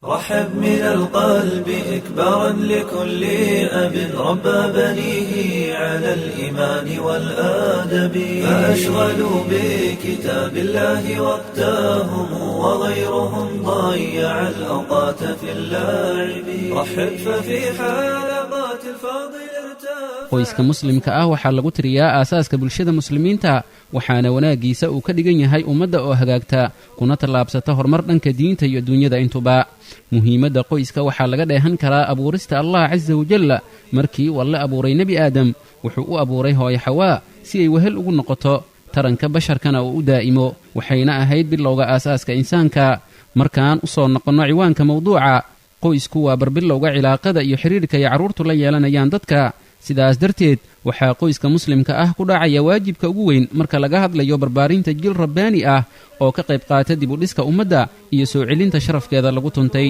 رحب من القلب إكبارا لكل أب ربى بنيه على الإيمان والآدب فأشغلوا بكتاب الله وقتهم وغيرهم ضيع الأوقات في اللعب رحب ففي حلقات الفاضل qoyska muslimka ah waxaa lagu tiriyaa aasaaska bulshada muslimiinta waxaana wanaagiisa uu ka dhigan yahay ummadda oo hagaagta kuna tallaabsata horumar dhanka diinta iyo dunyada intuba muhiimadda qoyska waxaa laga dheehan karaa abuurista allah casa wajalla markii uu alle abuuray nebi aadam wuxuu u abuuray hooyo xawaa si ay wehel ugu noqoto taranka basharkana uu u daa'imo waxayna ahayd bilowga aasaaska insaanka markaan u soo noqonno ciwaanka mawduuca qoysku waa barbilowga cilaaqada iyo xiriirka ay carruurtu la yeelanayaan dadka sidaas darteed waxaa qoyska muslimka ah ku dhacaya waajibka ugu weyn marka laga hadlayo barbaarinta jil rabbaani ah oo ka qayb qaata dib u dhiska ummadda iyo soo celinta sharafkeeda lagu tuntay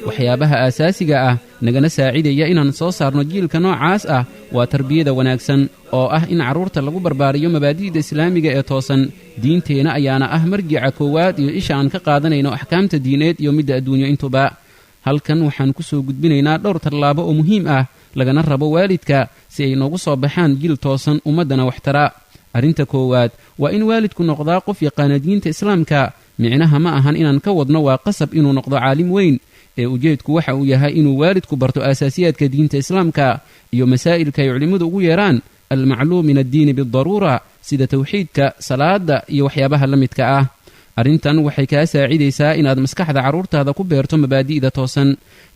waxyaabaha aasaasiga ah nagana saacidaya inaan soo saarno jiilka noocaas ah waa tarbiyada wanaagsan oo ah in carruurta lagu barbaariyo mabaadi'da islaamiga ee toosan diinteenna ayaana ah marjica koowaad iyo isha aan ka qaadanayno axkaamta diineed iyo midda adduunyo intuba halkan waxaan ku soo gudbinaynaa dhowr tallaabo oo muhiim ah lagana rabo waalidka si ay noogu soo baxaan jil toosan ummaddana waxtara arrinta koowaad waa in waalidku noqdaa qof yaqaana diinta islaamka micnaha ma ahan inaan ka wadno waa qasab inuu noqdo caalim weyn ee ujeedku waxa uu yahay inuu waalidku barto aasaasiyaadka diinta islaamka iyo masaa'ilka ay culimmadu ugu yeedhaan almacluum min addiini bidaruura sida tawxiidka salaada iyo waxyaabaha la midka ah arrintan waxay kaa saacidaysaa inaad maskaxda carruurtaada ku beerto mabaadi'da toosan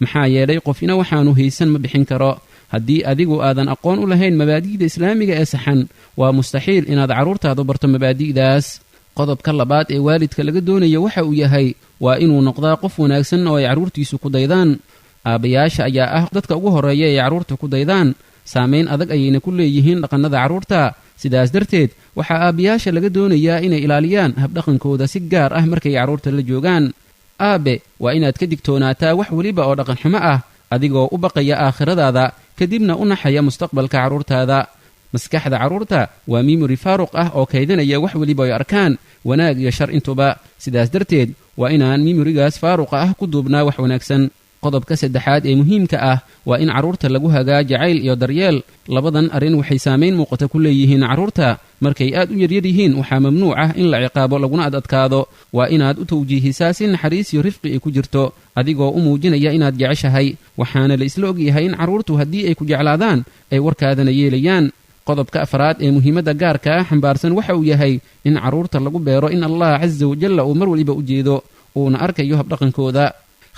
maxaa yeelay qofina waxaanu haysan ma bixin karo haddii adigu aadan aqoon u lahayn mabaadi'da islaamiga ee saxan waa mustaxiil inaad carruurtaadu barto mabaadi'daas qodobka labaad ee waalidka laga doonayo waxa uu yahay waa inuu noqdaa qof wanaagsan oo ay carruurtiisu ku daydaan aabbayaasha ayaa ah dadka ugu horreeya ay carruurta ku daydaan saamayn adag ayayna ku leeyihiin dhaqannada carruurta sidaas darteed waxaa aabbayaasha laga doonayaa inay ilaaliyaan habdhaqankooda si gaar ah markay carruurta la joogaan aabbe waa inaad ka digtoonaataa wax weliba oo dhaqanxumo ah adigoo u baqaya aakhiradaada kadibna u naxaya mustaqbalka carruurtaada maskaxda carruurta waa mimori faaruq ah oo kaydinaya wax weliba ay arkaan wanaag iyo shar intuba sidaas darteed waa inaan mimorigaas faaruqa ah ku duubnaa wax wanaagsan qodobka saddexaad ee muhiimka ah waa in carruurta lagu hagaa jacayl iyo daryeel labadan arrin waxay saamayn muuqata ku leeyihiin carruurta markay aad u yaryar yihiin waxaa mamnuuc ah in la ciqaabo laguna adadkaado waa inaad u tawjiihisaa si naxariis iyo rifqi ay ku jirto adigoo u muujinaya inaad jeceshahay waxaana la isla ogyahay in carruurtu haddii ay ku jeclaadaan ay warkaadana yeelayaan qodobka afraad ee muhiimadda gaarka ah xambaarsan waxa uu yahay in carruurta lagu beero in allah casa wajalla uu mar waliba u jeedo uuna arkayo habdhaqankooda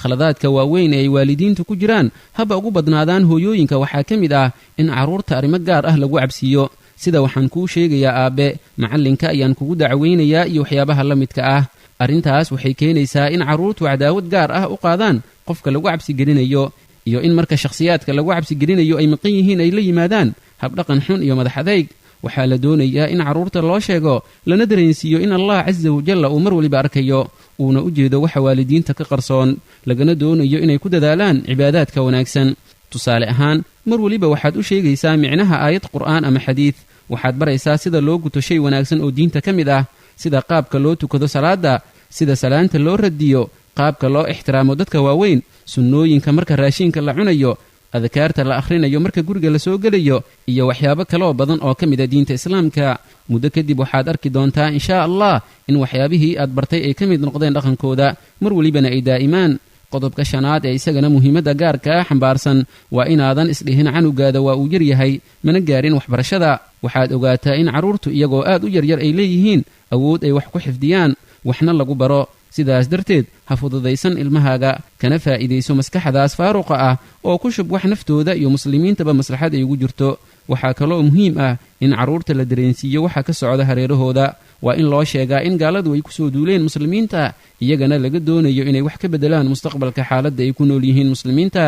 khaladaadka waaweyn ee ay waalidiintu ku jiraan haba ugu badnaadaan hooyooyinka waxaa ka mid ah in carruurta arrimo gaar ah lagu cabsiiyo sida waxaan kuu sheegayaa aabbe macallinka ayaan kugu dacwaynayaa iyo waxyaabaha la midka ah arrintaas waxay keenaysaa in carruurtu cadaawad gaar ah u qaadaan qofka lagu cabsigelinayo iyo in marka shakhsiyaadka lagu cabsigelinayo ay maqan yihiin ay la yimaadaan habdhaqan xun iyo madax adayg waxaa la doonayaa in carruurta loo sheego lana dareensiiyo in allah casa wajalla uu mar waliba arkayo uuna u jeedo waxa waalidiinta ka qarsoon lagana doonayo inay ku dadaalaan cibaadaadka wanaagsan tusaale ahaan mar weliba waxaad u sheegaysaa micnaha aayad qur'aan ama xadiid waxaad baraysaa sida loo guto shay wanaagsan oo diinta ka mid ah sida qaabka loo tukado salaadda sida salaanta loo radiyo qaabka loo ixtiraamo dadka waaweyn sunnooyinka marka raashiinka la cunayo adkaarta la akhrinayo marka guriga la soo gelayo iyo waxyaabo kaloo badan oo ka mid a diinta islaamka muddo kadib waxaad arki doontaa inshaa allah in waxyaabihii aad bartay ay ka mid noqdeen dhaqankooda mar welibana ay daa'imaan qodobka shanaad ee isagana muhiimadda gaarka ah xambaarsan waa inaadan isdhihin canugaada waa uu yaryahay mana gaarin waxbarashada waxaad ogaataa in carruurtu iyagoo aad u yaryar ay leeyihiin awood ay wax ku xifdiyaan waxna lagu baro sidaas darteed ha fududaysan ilmahaaga kana faa'iidayso maskaxdaas faaruqa ah oo ku shub wax naftooda iyo muslimiintaba maslaxad ay ugu jirto waxaa kaloo muhiim ah in carruurta la dareensiiyo waxa ka socda hareerahooda waa in loo sheegaa in gaaladu ay ku soo duuleen muslimiinta iyagana laga doonayo inay wax ka beddelaan mustaqbalka xaaladda ay ku nool yihiin muslimiinta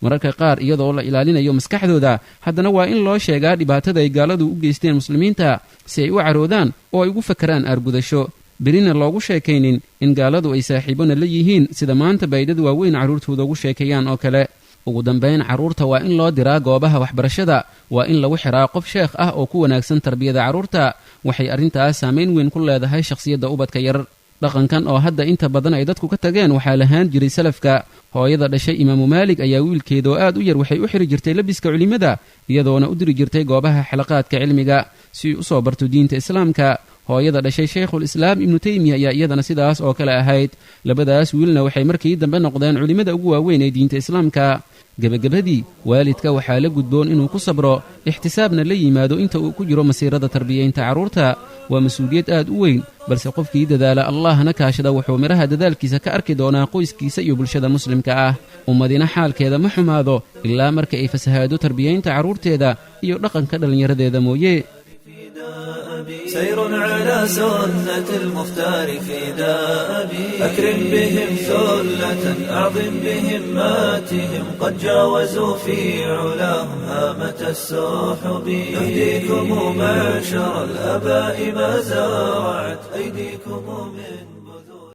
mararka qaar iyadoo la ilaalinayo maskaxdooda haddana waa in loo sheegaa dhibaatada ay gaaladu u geysteen muslimiinta si ay u caroodaan oo ay ugu fakaraan aargudasho berina loogu sheekaynin in gaaladu ay saaxiibona la yihiin sida maanta baydad waaweyn carruurtooda ugu sheekeeyaan oo kale ugu dambayn carruurta waa in loo diraa goobaha waxbarashada waa in lagu xiraa qof sheekh ah oo ku wanaagsan tarbiyada carruurta waxay arrintaas saamayn weyn ku leedahay shakhsiyadda ubadka yar dhaqankan oo hadda inta badan ay dadku ka tageen waxaa lahaan jiray salafka hooyada dhashay imaamu maalig ayaa wiilkeeda oo aad u yar waxay u xiri jirtay labiska culimmada iyadoona u diri jirtay goobaha xalaqaadka cilmiga si u soo barto diinta islaamka hooyada dhashay shaykhul islaam ibnu teymiya ayaa iyadana sidaas oo kale ahayd labadaas wiilna waxay markii dambe noqdeen culimmada ugu waaweyn ee diinta islaamka gebagabadii waalidka waxaa la gudboon inuu ku sabro ixtisaabna la yimaado inta uu ku jiro masiirada tarbiyaynta carruurta waa mas-uuliyad aad u weyn balse qofkii dadaala allahna kaashada wuxuu midhaha dadaalkiisa ka arki doonaa qoyskiisa iyo bulshada muslimka ah ummadina xaalkeeda ma xumaado ilaa marka ay fasahaado tarbiyaynta carruurteeda iyo dhaqanka dhallinyaradeeda mooye سير على سنة المختار في دابي أكرم بهم ثلة أعظم بهماتهم قد جاوزوا في علاهم هامة السحب يهديكم معشر الآباء ما زرعت أيديكم من